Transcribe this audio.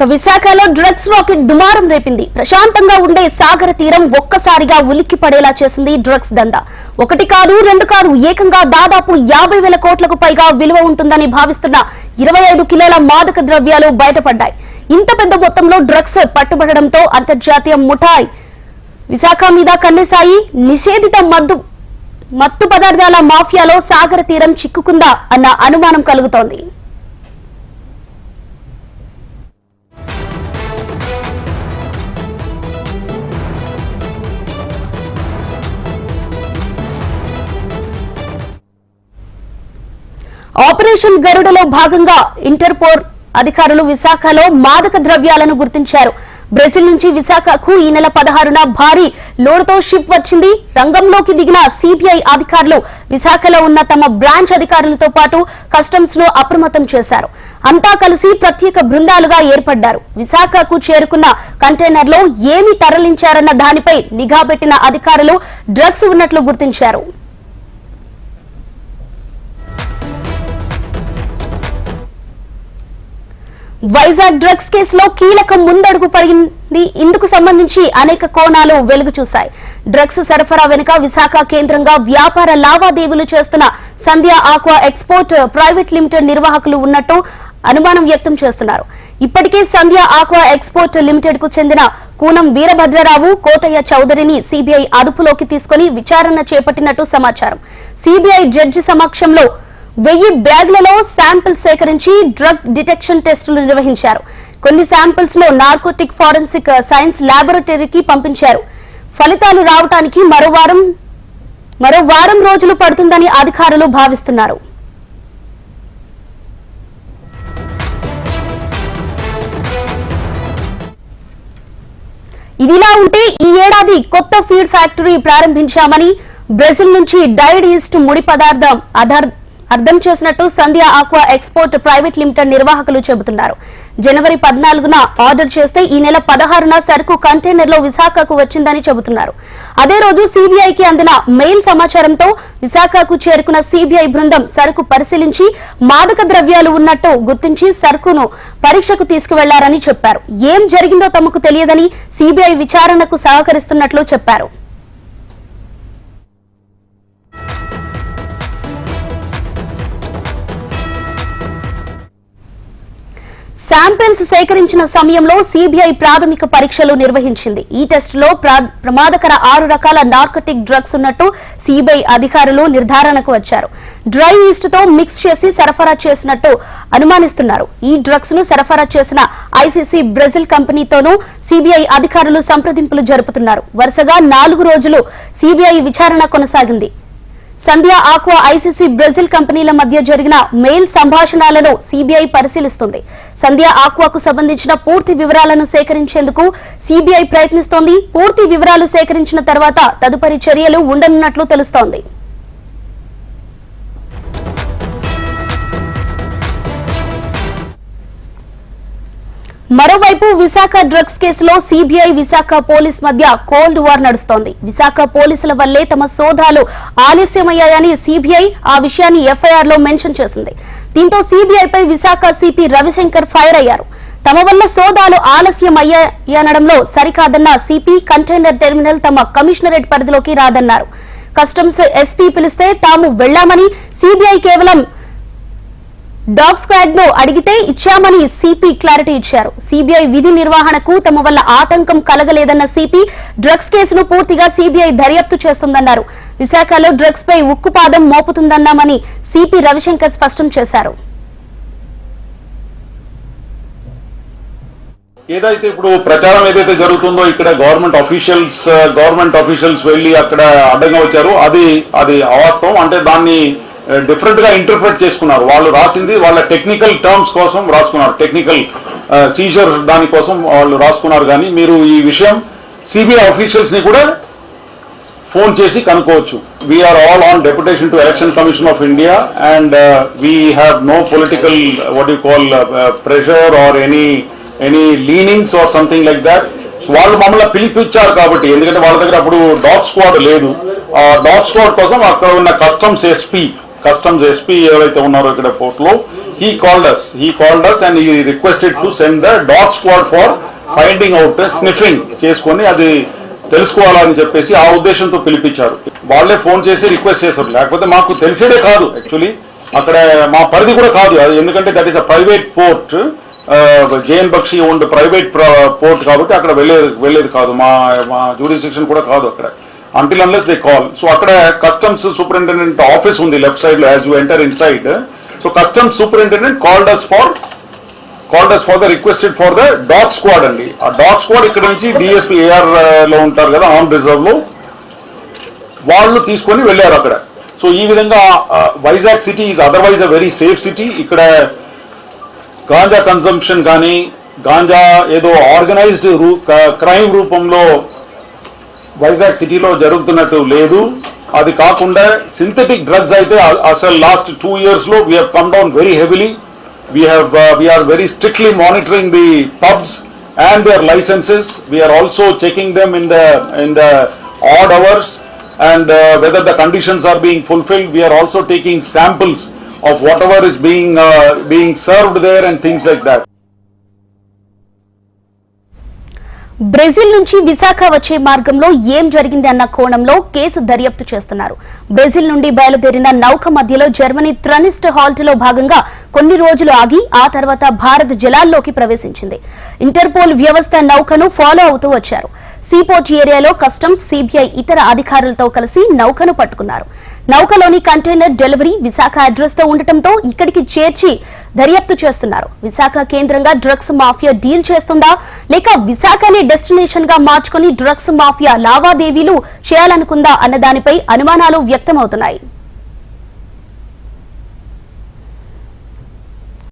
విశాఖలో drugs rocket దుమారం రేపింది. ప్రశాంతంగా ఉండే సాగర తీరం ఒక్కసారిగా ఉలిక్కి పడేలా చేసింది డ్రగ్స్ దందా. ఒకటి కాదు, రెండు కాదు, ఏకంగా దాదాపు 50,000 కోట్లకు పైగా విలువ ఉంటుందని భావిస్తున్న 25 కిలోల మాదక ద్రవ్యాలు బయటపడ్డాయి. ఇంత పెద్ద మొత్తంలో డ్రగ్స్ పట్టుబడడంతో అంతర్జాతీయ ముఠాయి విశాఖ మీద కన్నెసాయి. నిషేధిత మత్తు పదార్థాల మాఫియాలో సాగర తీరం చిక్కుకుందా అన్న అనుమానం కలుగుతోంది. ఆపరేషన్ గరుడలో భాగంగా ఇంటర్పోల్ అధికారులు విశాఖలో మాదక ద్రవ్యాలను గుర్తించారు. బ్రెజిల్ నుంచి విశాఖకు ఈ నెల 16న భారీ లోడుతో షిప్ వచ్చింది. రంగంలోకి దిగిన సిబిఐ అధికారులు విశాఖలో ఉన్న తమ బ్రాంచ్ అధికారులతో పాటు కస్టమ్స్ ను అప్రమత్తం చేశారు. అంతా కలిసి ప్రత్యేక బృందాలుగా ఏర్పడ్డారు. విశాఖకు చేరుకున్న కంటైనర్ లో ఏమి తరలించారన్న దానిపై నిఘా పెట్టిన అధికారులు డ్రగ్స్ ఉన్నట్లు గుర్తించారు. వైజాగ్ డ్రగ్స్ కేసులో కీలక ముందడుగు పడింది. ఇందుకు సంబంధించి అనేక కోణాలు వెలుగు చూశాయి. డ్రగ్స్ సరఫరా వెనుక విశాఖ కేంద్రంగా వ్యాపార లావాదేవీలు చేస్తున్న సంధ్య ఆక్వా ఎక్స్పోర్ట్ ప్రైవేట్ లిమిటెడ్ నిర్వాహకులు ఉన్నట్టు అనుమానం వ్యక్తం చేస్తున్నారు. ఇప్పటికే సంధ్య ఆక్వా ఎక్స్పోర్ట్ లిమిటెడ్ కు చెందిన కూనం వీరభద్రరావు, కోటయ్య చౌదరిని సిబిఐ అదుపులోకి తీసుకుని విచారణ చేపట్టినట్టు సమాచారం. సిబిఐ జడ్జి సమక్షంలో 1000 బ్యాగులలో శాంపిల్స్ సేకరించి డ్రగ్ డిటెక్షన్ టెస్టులు నిర్వహించారు. కొన్ని శాంపిల్స్ లో నార్కోటిక్ ఫోరెన్సిక్ సైన్స్ ల్యాబొరేటరీకి పంపించారు. ఫలితాలు రావడానికి మరో వారం రోజులు పడుతుందని అధికారులు భావిస్తున్నారు. ఇదిలా ఉంటే ఈ ఏడాది కొత్త ఫీడ్ ఫ్యాక్టరీ ప్రారంభించామని బ్రెజిల్ నుంచి డైడ్ ఈస్ట్ ముడి పదార్థం అర్థం చేసినట్టు సంధ్య ఆక్వా ఎక్స్పోర్ట్ ప్రైవేట్ లిమిటెడ్ నిర్వాహకులు చెబుతున్నారు. జనవరి 14న ఆర్డర్ చేస్తే ఈ నెల 16న సరుకు కంటైనర్ లో విశాఖకు వచ్చిందని చెబుతున్నారు. అదే రోజు సిబిఐకి అందిన మెయిల్ సమాచారంతో విశాఖకు చేరుకున్న సిబిఐ బృందం సరుకు పరిశీలించి మాదక ద్రవ్యాలు ఉన్నట్టు గుర్తించి సరుకును పరీక్షకు తీసుకువెళ్లారని చెప్పారు. ఏం జరిగిందో తమకు తెలియదని సిబిఐ విచారణకు సహకరిస్తున్నట్లు చెప్పారు. శాంపిల్స్ సేకరించిన సమయంలో సిబిఐ ప్రాథమిక పరీక్షలు నిర్వహించింది. ఈ టెస్టులో ప్రమాదకర 6 రకాల నార్కోటిక్ డ్రగ్స్ ఉన్నట్టు సిబిఐ అధికారులు నిర్ధారణకు వచ్చారు. డ్రై ఈస్ట్ తో మిక్స్ చేసి సరఫరా చేసినట్టు అనుమానిస్తున్నారు. ఈ డ్రగ్స్ ను సరఫరా చేసిన ఐసీసీ బ్రెజిల్ కంపెనీతోనూ సిబిఐ అధికారులు సంప్రదింపులు జరుపుతున్నారు. వరుసగా 4 రోజులు సిబిఐ విచారణ కొనసాగింది. సంధ్య ఆక్వా ఐసీసీ బ్రెజిల్ కంపెనీల మధ్య జరిగిన మెయిల్ సంభాషణలను సిబిఐ పరిశీలిస్తుంది. సంధ్య ఆక్వాకు సంబంధించిన పూర్తి వివరాలను సేకరించేందుకు సిబిఐ ప్రయత్నిస్తోంది. పూర్తి వివరాలు సేకరించిన తర్వాత తదుపరి చర్యలు ఉండనున్నట్లు తెలుస్తోంది. మరోవైపు విశాఖ డ్రగ్స్ కేసులో సిబిఐ విశాఖ పోలీస్ మధ్య కోల్డ్ వార్ నడుస్తోంది. విశాఖ పోలీసుల వల్లే తమ సోదాలు ఆలస్యమయ్యాయని సిబిఐ ఆ విషయాన్ని ఎఫ్ఐఆర్ లో మెన్షన్ చేసింది. దీంతో సిబిఐపై విశాఖ సిపి రవిశంకర్ ఫైర్ అయ్యారు. తమ వల్ల సోదాలు ఆలస్యమయ్యాయనడంలో సరికాదన్న సిపి కంటైనర్ టెర్మినల్ తమ కమిషనరేట్ పరిధిలోకి రాదన్నారు. కస్టమ్స్ ఎస్పీ పిలిస్తే తాము వెళ్లామని, సిబిఐ కేవలం డాగ్ స్క్వాడ్ ను అడిగితే ఇచ్చామని సిపి క్లారిటీ ఇచ్చారు. సిబిఐ విధి నిర్వహణకు తమ వల్ల ఆటంకం కలగలేదన్న సిపి డ్రగ్స్ కేసును పూర్తిగా సిబిఐ దర్యాప్తు చేస్తుందన్నారు. విశాఖలో డ్రగ్స్ పై ఉక్కుపాదం మోపుతుందన్నామని సిపి రవిశంకర్ స్పష్టం చేశారు. ఏదైతే ఇప్పుడు ప్రచారం ఏదైతే జరుగుతుందో ఇక్కడ గవర్నమెంట్ ఆఫీషియల్స్ వెళ్లి అక్కడ అడ్డంగా వచ్చారు, అది అవాస్తవం. అంటే దాన్ని డిఫరెంట్ గా ఇంటర్ప్రిట్ చేసుకున్నారు. వాళ్ళు రాసింది వాళ్ళ టెక్నికల్ టర్మ్స్ కోసం రాసుకున్నారు, టెక్నికల్ సీజర్ దానికోసం వాళ్ళు రాసుకున్నారు. కానీ మీరు ఈ విషయం సిబిఐ ఆఫీషియల్స్ ని కూడా ఫోన్ చేసి కనుక్కోవచ్చు. We are all on deputation to election commission of India and we have no political what you call pressure or any leanings or something like that. వాళ్ళు మమ్మల్ని పిలిపించారు కాబట్టి, ఎందుకంటే వాళ్ళ దగ్గర అప్పుడు డాగ్ స్క్వాడ్ లేదు. ఆ డాగ్ స్క్వాడ్ కోసం అక్కడ ఉన్న కస్టమ్స్ ఎస్పీ కస్టమ్స్ ఎస్పీ ఎవరైతే ఉన్నారో ఇక్కడ పోర్ట్లో he called us and he requested to send the dog squad for finding out, sniffing చేసుకొని అది తెలుసుకోవాలని చెప్పేసి ఆ ఉద్దేశంతో పిలిపించారు. వాళ్ళే ఫోన్ చేసి రిక్వెస్ట్ చేశారు, లేకపోతే మాకు తెలిసేదే కాదు. యాక్చువల్లీ అక్కడ మా పరిధి కూడా కాదు, ఎందుకంటే that is a private port, JN Bakshi owned private port కాబట్టి అక్కడ వెళ్ళేది కాదు, మా జ్యూరిస్డిక్షన్ కూడా కాదు అక్కడ, until unless they call. So అక్కడ కస్టమ్స్ సూపరింటెండెంట్ ఆఫీస్ ఉంది లెఫ్ట్ సైడ్ లో as you enter in side. So customs superintendent called us for the requested for the dog squad అండి. ఆ డాగ్ స్క్వాడ్ ఇక్కడ నుంచి డిఎస్పీ ఏఆర్ లో ఉంటారు కదా, ఆన్ రిజర్వ్ లో, వాళ్ళు తీసుకొని వెళ్ళారు అక్కడ. సో ఈ విధంగా Vizag city is otherwise a very safe city. ఇక్కడ గాంజా కన్సంప్షన్ కానీ, గాంజా ఏదో ఆర్గనైజ్డ్ క్రైమ్ రూపంలో వైజాగ్ సిటీలో జరుగుతున్నట్టు లేదు. అది కాకుండా సింథటిక్ డ్రగ్స్ అయితే అసలు లాస్ట్ 2 years లో we have come down very heavily. We are very strictly monitoring the pubs and their licenses. We are also checking them in the odd hours and whether the conditions are being fulfilled. We are also taking samples of whatever is being served there and things like that. Brazil నుంచి విశాఖ వచ్చే మార్గంలో ఏం జరిగింది అన్న కోణంలో case దర్యాప్తు చేస్తున్నారు. Brazil నుండి బయలుదేరిన నౌక మధ్యలో జర్మనీ ట్రనిస్ట్ హాల్ట్ లో భాగంగా కొన్ని రోజులు ఆగి ఆ తర్వాత భారత్ జలాల్లోకి ప్రవేశించింది. ఇంటర్పోల్ వ్యవస్థ నౌకను ఫాలో అవుతూ వచ్చారు. సీపోర్ట్ ఏరియాలో కస్టమ్స్, సిబిఐ ఇతర అధికారులతో కలిసి నౌకను పట్టుకున్నారు. నౌకలోని కంటైనర్ డెలివరీ విశాఖ అడ్రస్ తో ఉండటంతో ఇక్కడికి చేర్చి దర్యాప్తు చేస్తున్నారు. విశాఖ కేంద్రంగా డ్రగ్స్ మాఫియా డీల్ చేస్తుందా, లేక విశాఖని డెస్టినేషన్ గా మార్చుకుని డ్రగ్స్ మాఫియా లావాదేవీలు చేయాలనుకుందా అన్న దానిపై అనుమానాలు వ్యక్తమవుతున్నాయి.